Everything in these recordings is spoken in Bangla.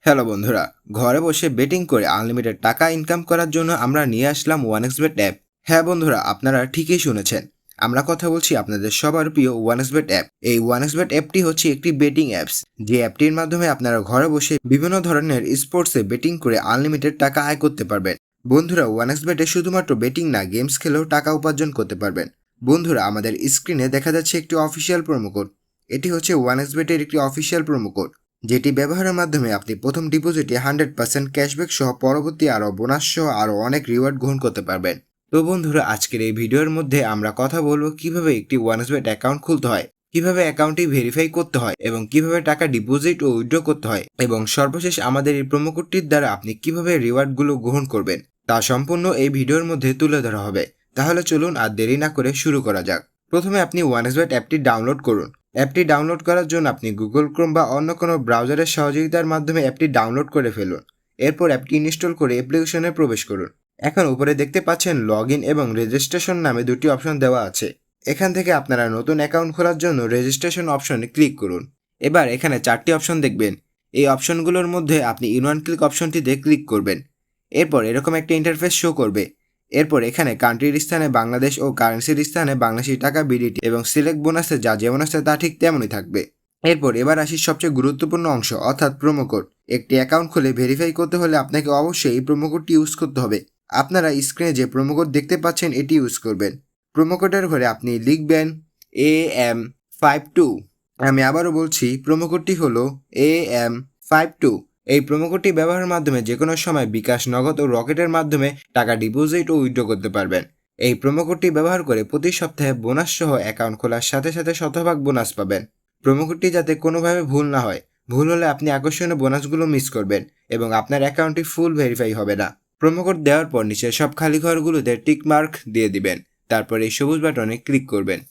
হ্যালো বন্ধুরা, ঘরে বসে বেটিং করে আনলিমিটেড টাকা ইনকাম করার জন্য আমরা নিয়ে আসলাম ওয়ানএক্সবেট অ্যাপ। হ্যাঁ বন্ধুরা, আপনারা ঠিকই শুনেছেন। আমরা কথা বলছি আপনাদের সবার প্রিয় ওয়ানএক্সবেট অ্যাপ। এই ওয়ানএক্সবেট অ্যাপটি হচ্ছে একটি বেটিং অ্যাপস, যে অ্যাপটির মাধ্যমে আপনারা ঘরে বসে বিভিন্ন ধরনের স্পোর্টসে বেটিং করে আনলিমিটেড টাকা আয় করতে পারবেন। বন্ধুরা, ওয়ানএক্সবেটে শুধুমাত্র বেটিং না, গেমস খেলেও টাকা উপার্জন করতে পারবেন। বন্ধুরা, আমাদের স্ক্রিনে দেখা যাচ্ছে একটি অফিসিয়াল প্রোমো কোড। এটি হচ্ছে ওয়ানএক্সবেটের একটি অফিসিয়াল প্রোমো কোড, যেটি ব্যবহারের মাধ্যমে আপনি প্রথম ডিপোজিটে 100% ক্যাশব্যাক সহ পরবর্তী আরও বোনাস সহ আরও অনেক রিওয়ার্ড গ্রহণ করতে পারবেন। তো বন্ধুরা, আজকের এই ভিডিওর মধ্যে আমরা কথা বলবো কিভাবে একটি ওয়ানএক্সবেট অ্যাকাউন্ট খুলতে হয়, কিভাবে অ্যাকাউন্টটি ভেরিফাই করতে হয় এবং কিভাবে টাকা ডিপোজিট ও উইথড্র করতে হয়, এবং সর্বশেষ আমাদের এই প্রোমো কোডটির দ্বারা আপনি কিভাবে রিওয়ার্ডগুলো গ্রহণ করবেন তা সম্পূর্ণ এই ভিডিওর মধ্যে তুলে ধরা হবে। তাহলে চলুন আর দেরি না করে শুরু করা যাক। প্রথমে আপনি ওয়ানএক্সবেট অ্যাপটি ডাউনলোড করুন। অ্যাপটি ডাউনলোড করার জন্য আপনি গুগল ক্রোম বা অন্য কোনো ব্রাউজারের সহযোগিতার মাধ্যমে অ্যাপটি ডাউনলোড করে ফেলুন। এরপর অ্যাপটি ইনস্টল করে অ্যাপ্লিকেশনে প্রবেশ করুন। এখন উপরে দেখতে পাচ্ছেন লগ ইন এবং রেজিস্ট্রেশন নামে দুটি অপশন দেওয়া আছে। এখান থেকে আপনারা নতুন অ্যাকাউন্ট খোলার জন্য রেজিস্ট্রেশন অপশনে ক্লিক করুন। এবার এখানে 4টি অপশন দেখবেন। এই অপশনগুলোর মধ্যে আপনি ইন ওয়ান ক্লিক অপশনটিতে ক্লিক করবেন। এরপর এরকম একটা ইন্টারফেস শো করবে। এরপর এখানে কান্ট্রির স্থানে বাংলাদেশ ও কারেন্সির স্থানে বাংলাদেশি টাকা বিডিটি এবং সিলেক্ট বোনাসে যা যেমন আছে তা ঠিক তেমনই থাকবে। এরপর এবার আসি সবচেয়ে গুরুত্বপূর্ণ অংশ, অর্থাৎ প্রোমো কোড। একটি অ্যাকাউন্ট খুলে ভেরিফাই করতে হলে আপনাকে অবশ্যই এই প্রোমো কোডটি ইউজ করতে হবে। আপনারা স্ক্রিনে যে প্রোমো কোড দেখতে পাচ্ছেন এটি ইউজ করবেন। প্রোমো কোডের ঘরে আপনি লিখবেন AM52। আমি আবারও বলছি, প্রোমো কোডটি হলো AM52। এই প্রোমো কোডটি ব্যবহারের মাধ্যমে যে কোনো সময় বিকাশ, নগদ ও রকেটের মাধ্যমে টাকা ডিপোজিট ও উইথড্র করতে পারবেন। এই প্রোমো কোডটি ব্যবহার করে প্রতি সপ্তাহে বোনাস সহ অ্যাকাউন্ট খোলার সাথে সাথে শতভাগ বোনাস পাবেন। প্রোমো কোডটি যাতে কোনোভাবে ভুল না হয়, ভুল হলে আপনি আকর্ষণীয় বোনাসগুলো মিস করবেন এবং আপনার অ্যাকাউন্টটি ফুল ভেরিফাই হবে না। প্রোমো কোড দেওয়ার পর নিচের সব খালি ঘরগুলোতে টিক মার্ক দিয়ে দিবেন। তারপর এই সবুজ বাটনে ক্লিক করবেন।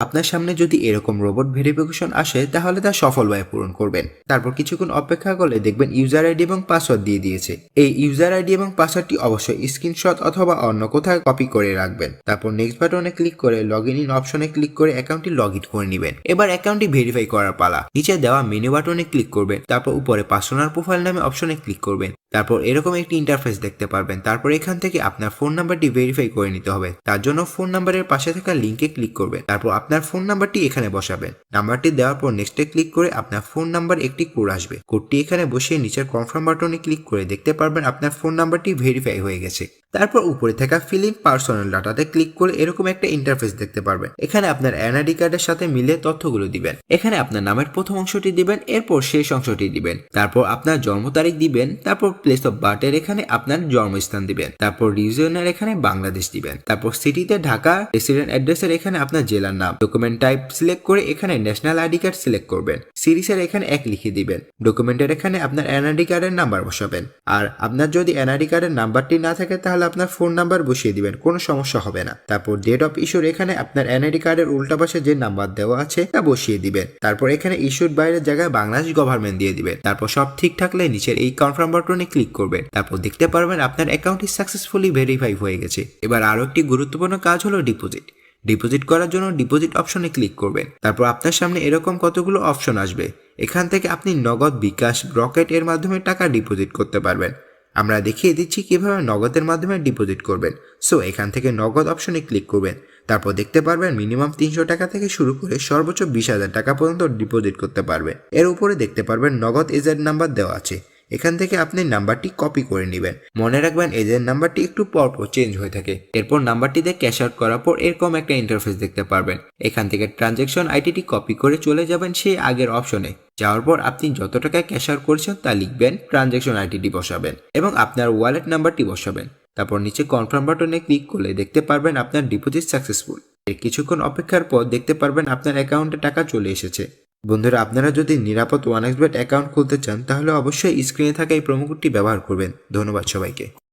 আপনার সামনে যদি এরকম রোবট ভেরিফিকেশন আসে তাহলে তা সফলভাবে পূরণ করবেন। তারপর কিছুক্ষণ অপেক্ষা করলে দেখবেন ইউজার আইডি এবং পাসওয়ার্ড দিয়ে দিয়েছে। এই ইউজার আইডি এবং পাসওয়ার্ডটি অবশ্যই স্ক্রিনশট অথবা অন্য কোথাও কপি করে রাখবেন। তারপর নেক্সট বাটনে ক্লিক করে লগ ইন অপশনে ক্লিক করে অ্যাকাউন্টটি লগ ইন করে নেবেন। এবার অ্যাকাউন্টটি ভেরিফাই করার পালা। নিচে দেওয়া মেনু বাটনে ক্লিক করবেন। তারপর উপরে পার্সোনাল প্রোফাইল নামে অপশনে ক্লিক করবেন। তারপর এরকম একটি ইন্টারফেস দেখতে পারবেন। তারপর এখান থেকে আপনার ফোন নাম্বারটি ভেরিফাই করে নিতে হবে। তার জন্য ফোন নাম্বারের পাশে থাকা লিঙ্কে ক্লিক করবেন। তারপর আপনার ফোন নাম্বারটি এখানে বসাবেন। নাম্বারটি দেওয়ার পর নেক্সটে ক্লিক করে আপনার ফোন নাম্বার একটি কোড আসবে। কোডটি এখানে বসিয়ে নিচের কনফার্ম বাটনে ক্লিক করে দেখতে পারবেন আপনার ফোন নাম্বারটি ভেরিফাই হয়ে গেছে। তারপর উপরে থাকা ফিল ইন পার্সোনাল ডাটাতে ক্লিক করে এরকম একটা ইন্টারফেস দেখতে পারবেন। এখানে আপনার এনআইডি কার্ডের সাথে মিলে তথ্যগুলো দিবেন। এখানে আপনার নামের প্রথম অংশটি দিবেন, এরপর শেষ অংশটি দিবেন। তারপর আপনার জন্ম তারিখ দিবেন। তারপর প্লেস অফ বার্থের এখানে আপনার জন্মস্থান দিবেন। তারপর রিজিয়নের এখানে বাংলাদেশ দিবেন। তারপর সিটিতে ঢাকা, রেসিডেন্ট অ্যাড্রেসের এখানে আপনার জেলার নাম। ডকুমেন্ট টাইপ সিলেক্ট করে এখানে ন্যাশনাল আইডি কার্ড সিলেক্ট করবেন। সিরিজের এখানে 1 লিখে দিবেন। ডকুমেন্টের এখানে আপনার এনআইডি কার্ডের নাম্বার বসাবেন। আর আপনার যদি এনআইডি কার্ডের নাম্বারটি না থাকে তাহলে আপনার ফোন নাম্বার বসিয়ে দিবেন, কোনো সমস্যা হবে না। তারপর ডেট অফ ইস্যুর এখানে আপনার এনআইডি কার্ডের উল্টা পাশে যে নাম্বার দেওয়া আছে তা বসিয়ে দিবেন। তারপর এখানে ইস্যুর বাইরের জায়গায় বাংলাদেশ গভর্নমেন্ট দিয়ে দিবেন। তারপর সব ঠিক থাকলে নিচের এই কনফার্ম বাটনে ক্লিক করবেন। তারপর দেখতে পারবেন আপনার অ্যাকাউন্টটি সাকসেসফুলি ভেরিফাই হয়ে গেছে। এবার আরো একটি গুরুত্বপূর্ণ কাজ হলো ডিপোজিট। ডিপোজিট করার জন্য ডিপোজিট অপশনে ক্লিক করবেন। তারপর আপনার সামনে এরকম কতগুলো অপশন আসবে। এখান থেকে আপনি নগদ, বিকাশ, রকেট এর মাধ্যমে টাকা ডিপোজিট করতে পারবেন। আমরা দেখিয়ে দিচ্ছি কিভাবে নগদের মাধ্যমে ডিপোজিট করবেন। সো এখান থেকে নগদ অপশনে ক্লিক করবেন। তারপর দেখতে পারবেন মিনিমাম 300 টাকা থেকে শুরু করে সর্বোচ্চ 20,000 টাকা পর্যন্ত ডিপোজিট করতে পারবে। এর উপরে দেখতে পারবেন নগদ এজেন্ট নাম্বার দেওয়া আছে। এখান থেকে আপনি নাম্বারটি কপি করে নেবেন। মনে রাখবেন এজেন্ট নাম্বারটি একটু পরপর চেঞ্জ হয়ে থাকে। এরপর নাম্বারটিতে ক্যাশ আউট করার পর এরকম একটা ইন্টারফেস দেখতে পারবেন। এখান থেকে ট্রানজ্যাকশন আইডিটি কপি করে চলে যাবেন সেই আগের অপশনে। যাওয়ার পর আপনি যত টাকা ক্যাশ আউট করেছেন তা লিখবেন, ট্রানজ্যাকশন আইডিটি বসাবেন এবং আপনার ওয়ালেট নাম্বারটি বসাবেন। তারপর নিচে কনফার্ম বাটনে ক্লিক করলে দেখতে পারবেন আপনার ডিপোজিট সাকসেসফুল। এর কিছুক্ষণ অপেক্ষার পর দেখতে পারবেন আপনার অ্যাকাউন্টে টাকা চলে এসেছে। বন্ধুরা, আপনারা যদি নিরাপদ ওয়ানএক্সবেট অ্যাকাউন্ট খুলতে চান তাহলে অবশ্যই স্ক্রিনে থাকা এই প্রোমো কোডটি ব্যবহার করবেন। ধন্যবাদ সবাইকে।